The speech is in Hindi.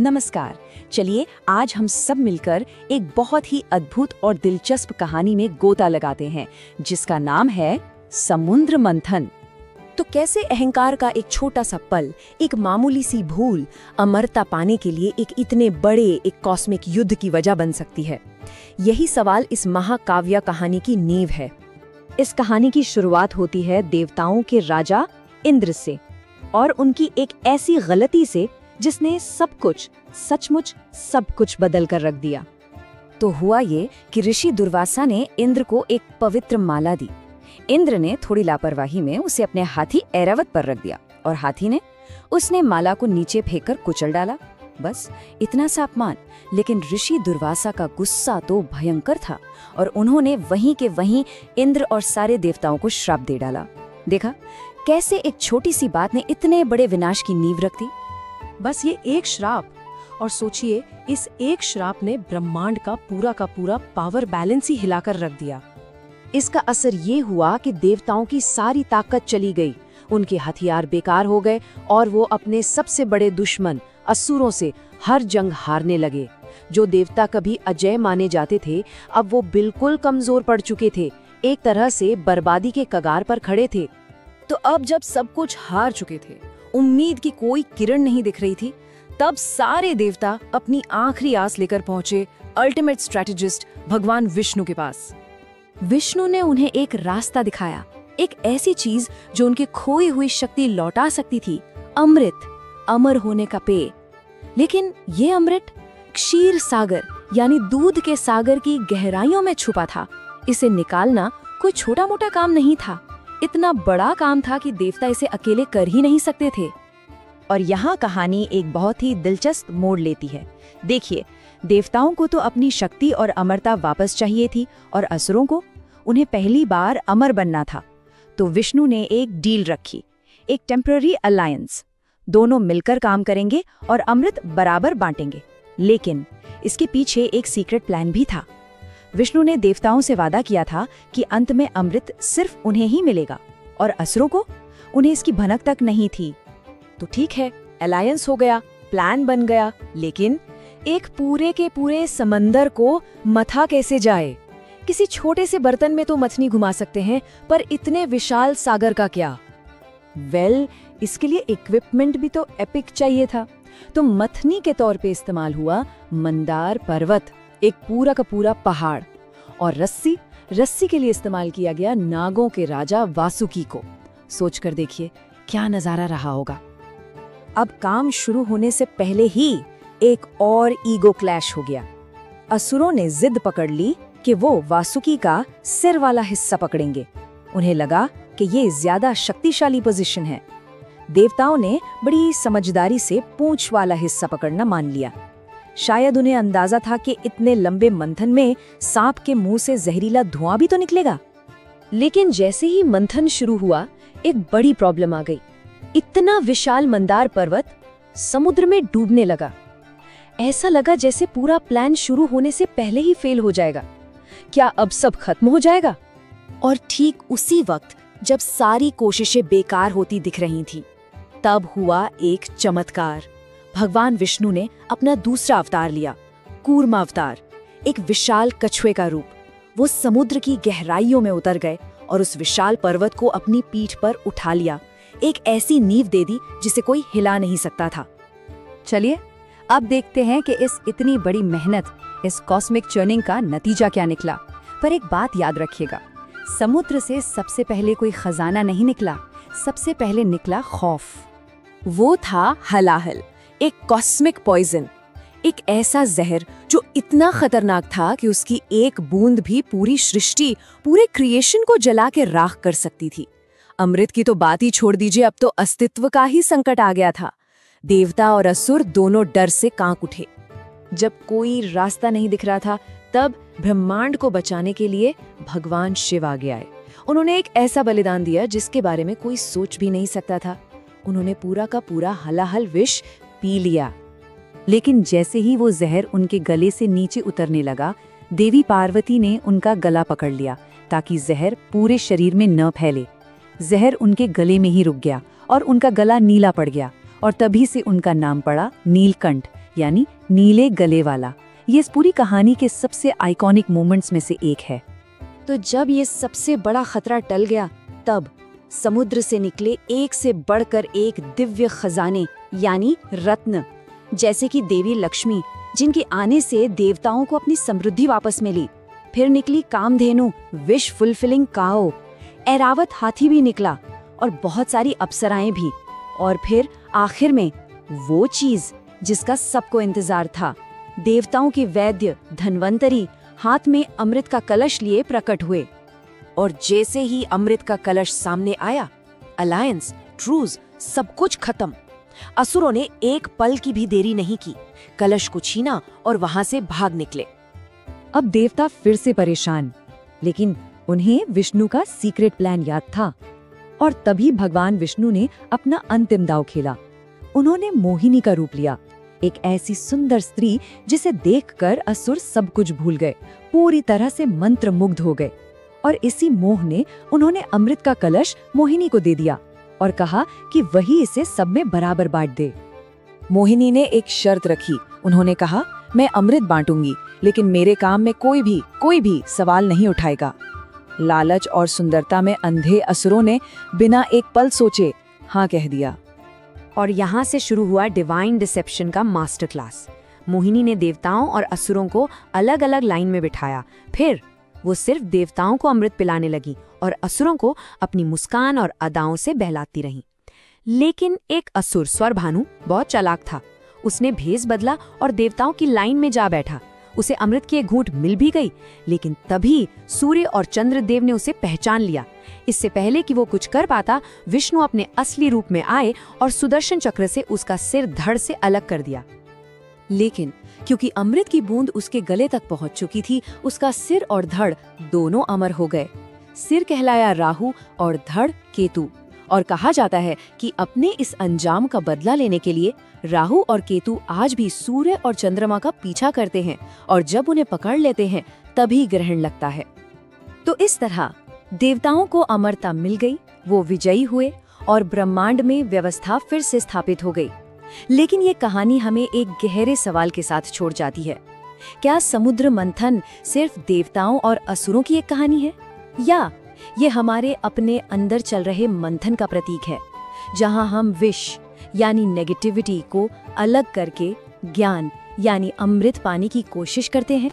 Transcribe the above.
नमस्कार। चलिए आज हम सब मिलकर एक बहुत ही अद्भुत और दिलचस्प कहानी में गोता लगाते हैं जिसका नाम है समुद्र मंथन। तो कैसे अहंकार का एक छोटा सा पल, एक मामूली सी भूल अमरता पाने के लिए एक इतने बड़े एक कॉस्मिक युद्ध की वजह बन सकती है। यही सवाल इस महाकाव्य कहानी की नींव है। इस कहानी की शुरुआत होती है देवताओं के राजा इंद्र से और उनकी एक ऐसी गलती से जिसने सब कुछ, सचमुच सब कुछ बदल कर रख दिया। तो हुआ ये कि ऋषि दुर्वासा ने इंद्र को एक पवित्र माला दी। इंद्र ने थोड़ी लापरवाही में उसे अपने हाथी ऐरावत पर रख दिया और हाथी ने उसने माला को नीचे फेंककर कुचल डाला। बस इतना सा अपमान। लेकिन ऋषि दुर्वासा का गुस्सा तो भयंकर था और उन्होंने वहीं के वहीं इंद्र और सारे देवताओं को श्राप दे डाला। देखा कैसे एक छोटी सी बात ने इतने बड़े विनाश की नींव रख दी। बस ये एक श्राप, और सोचिए इस एक श्राप ने ब्रह्मांड का पूरा पावर बैलेंस ही हिलाकर रख दिया। इसका असर ये हुआ कि देवताओं की सारी ताकत चली गई, उनके हथियार बेकार हो गए और वो अपने सबसे बड़े दुश्मन असुरों से हर जंग हारने लगे। जो देवता कभी अजय माने जाते थे अब वो बिल्कुल कमजोर पड़ चुके थे, एक तरह से बर्बादी के कगार पर खड़े थे। तो अब जब सब कुछ हार चुके थे, उम्मीद की कोई किरण नहीं दिख रही थी, तब सारे देवता अपनी आखिरी आस लेकर पहुंचे अल्टीमेट स्ट्रेटेजिस्ट भगवान विष्णु के पास। विष्णु ने उन्हें एक रास्ता दिखाया, एक ऐसी चीज जो उनकी खोई हुई शक्ति लौटा सकती थी, अमृत, अमर होने का पेय। लेकिन ये अमृत क्षीर सागर यानी दूध के सागर की गहराइयों में छुपा था। इसे निकालना कोई छोटा मोटा काम नहीं था, इतना बड़ा काम था कि देवता इसे अकेले कर ही नहीं सकते थे। और यहाँ कहानी एक बहुत ही दिलचस्प मोड़ लेती है। देखिए, देवताओं को तो अपनी शक्ति और अमरता वापस चाहिए थी और असुरों को उन्हें पहली बार अमर बनना था। तो विष्णु ने एक डील रखी, एक टेम्पररी अलायंस। दोनों मिलकर काम करेंगे और अमृत बराबर बांटेंगे। लेकिन इसके पीछे एक सीक्रेट प्लान भी था। विष्णु ने देवताओं से वादा किया था कि अंत में अमृत सिर्फ उन्हें ही मिलेगा और असुरों को उन्हें इसकी भनक तक नहीं थी। तो ठीक है, अलायंस हो गया, प्लान बन गया, लेकिन एक पूरे के पूरे समंदर को मथा कैसे जाए? किसी छोटे से बर्तन में तो मथनी घुमा सकते हैं, पर इतने विशाल सागर का क्या? इसके लिए इक्विपमेंट भी तो एपिक चाहिए था। तो मथनी के तौर पे इस्तेमाल हुआ मंदार पर्वत, एक पूरा का पूरा पहाड़। और रस्सी के लिए इस्तेमाल किया गया नागों के राजा वासुकी को। सोचकर देखिए क्या नजारा रहा होगा। अब काम शुरू होने से पहले ही एक और ईगो क्लैश हो गया। असुरों ने जिद पकड़ ली कि वो वासुकी का सिर वाला हिस्सा पकड़ेंगे। उन्हें लगा कि ये ज्यादा शक्तिशाली पोजीशन है। देवताओं ने बड़ी समझदारी से पूंछ वाला हिस्सा पकड़ना मान लिया। शायद उन्हें अंदाजा था कि इतने लंबे मंथन में सांप के मुंह से जहरीला धुआं भी तो निकलेगा। लेकिन जैसे ही मंथन शुरू हुआ, एक बड़ी प्रॉब्लम आ गई। इतना विशाल मंदार पर्वत समुद्र में डूबने लगा। ऐसा लगा जैसे पूरा प्लान शुरू होने से पहले ही फेल हो जाएगा। क्या अब सब खत्म हो जाएगा? और ठीक उसी वक्त जब सारी कोशिशें बेकार होती दिख रही थीं, तब हुआ एक चमत्कार। भगवान विष्णु ने अपना दूसरा अवतार लिया, कूर्म अवतार, एक विशाल कछुए का रूप। वो समुद्र की गहराइयों में उतर गए और उस विशाल पर्वत को अपनी पीठ पर उठा लिया। एक ऐसी नींव दे दी जिसे कोई हिला नहीं सकता था। चलिए अब देखते हैं कि इस इतनी बड़ी मेहनत, इस कॉस्मिक चर्निंग का नतीजा क्या निकला। पर एक बात याद रखिएगा, समुद्र से सबसे पहले कोई खजाना नहीं निकला, सबसे पहले निकला खौफ। वो था हलाहल, एक कॉस्मिक पॉइजन, एक ऐसा जहर जो इतना खतरनाक था कि उसकी एक बूंद भी पूरी सृष्टि, पूरे क्रिएशन को जला के राख कर सकती थी। अमृत की तो बात ही छोड़ दीजिए, अब तो अस्तित्व का ही संकट आ गया था। देवता और असुर दोनों डर से कांप उठे। जब कोई रास्ता नहीं दिख रहा था, तब ब्रह्मांड को बचाने के लिए भगवान शिव आगे आए। उन्होंने एक ऐसा बलिदान दिया जिसके बारे में कोई सोच भी नहीं सकता था। उन्होंने पूरा का पूरा हलाहल विष पी लिया। लेकिन जैसे ही वो जहर उनके गले से नीचे उतरने लगा, देवी पार्वती ने उनका गला पकड़ लिया ताकि जहर पूरे शरीर में न फैले। जहर उनके गले में ही रुक गया और उनका गला नीला पड़ गया और तभी से उनका नाम पड़ा नीलकंठ, यानी नीले गले वाला। ये इस पूरी कहानी के सबसे आइकॉनिक मोमेंट्स में से एक है। तो जब ये सबसे बड़ा खतरा टल गया, तब समुद्र से निकले एक से बढ़कर एक दिव्य खजाने यानी रत्न, जैसे कि देवी लक्ष्मी, जिनके आने से देवताओं को अपनी समृद्धि वापस मिली। फिर निकली कामधेनु, विश फुलफिलिंग काओ, ऐरावत हाथी भी निकला और बहुत सारी अप्सराएं भी। और फिर आखिर में वो चीज जिसका सबको इंतजार था, देवताओं के वैद्य धन्वंतरी हाथ में अमृत का कलश लिए प्रकट हुए। और जैसे ही अमृत का कलश सामने आया, अलायंस, ट्रूज, सब कुछ खत्म। असुरों ने एक पल की भी देरी नहीं की, कलश को छीना और वहां से भाग निकले। अब देवता फिर से परेशान, लेकिन उन्हें विष्णु का सीक्रेट प्लान याद था। और तभी भगवान विष्णु ने अपना अंतिम दांव खेला। उन्होंने मोहिनी का रूप लिया, एक ऐसी सुंदर स्त्री जिसे देखकर असुर सब कुछ भूल गए, पूरी तरह से मंत्रमुग्ध हो गए। और इसी मोह ने उन्होंने अमृत का कलश मोहिनी को दे दिया और कहा कि वही इसे सब में बराबर बांट दे। मोहिनी ने एक शर्त रखी। उन्होंने कहा, मैं अमृत बांटूंगी, लेकिन मेरे काम में कोई भी सवाल नहीं उठाएगा। लालच और सुंदरता में अंधे असुरों ने बिना एक पल सोचे हाँ कह दिया। और यहाँ से शुरू हुआ डिवाइन डिसेप्शन का मास्टर क्लास। मोहिनी ने देवताओं और असुरों को अलग अलग लाइन में बिठाया। फिर वो सिर्फ देवताओं को अमृत पिलाने लगी और असुरों को अपनी मुस्कान और अदाओं से बहलाती रहीं। लेकिन एक असुर स्वरभानु बहुत चालाक था। उसने भेष बदला और देवताओं की लाइन में जा बैठा। उसे अमृत की एक घूंट मिल भी गई, लेकिन तभी सूर्य और चंद्रदेव ने उसे पहचान लिया। इससे पहले कि वो कुछ कर पाता, विष्णु अपने असली रूप में आए और सुदर्शन चक्र से उसका सिर धड़ से अलग कर दिया। लेकिन क्योंकि अमृत की बूंद उसके गले तक पहुंच चुकी थी, उसका सिर और धड़ दोनों अमर हो गए। सिर कहलाया राहु और धड़ केतु। और कहा जाता है कि अपने इस अंजाम का बदला लेने के लिए राहु और केतु आज भी सूर्य और चंद्रमा का पीछा करते हैं, और जब उन्हें पकड़ लेते हैं तभी ग्रहण लगता है। तो इस तरह देवताओं को अमरता मिल गई, वो विजयी हुए और ब्रह्मांड में व्यवस्था फिर से स्थापित हो गई। लेकिन ये कहानी हमें एक गहरे सवाल के साथ छोड़ जाती है। क्या समुद्र मंथन सिर्फ देवताओं और असुरों की एक कहानी है, या ये हमारे अपने अंदर चल रहे मंथन का प्रतीक है, जहां हम विष यानी नेगेटिविटी को अलग करके ज्ञान यानी अमृत पाने की कोशिश करते हैं?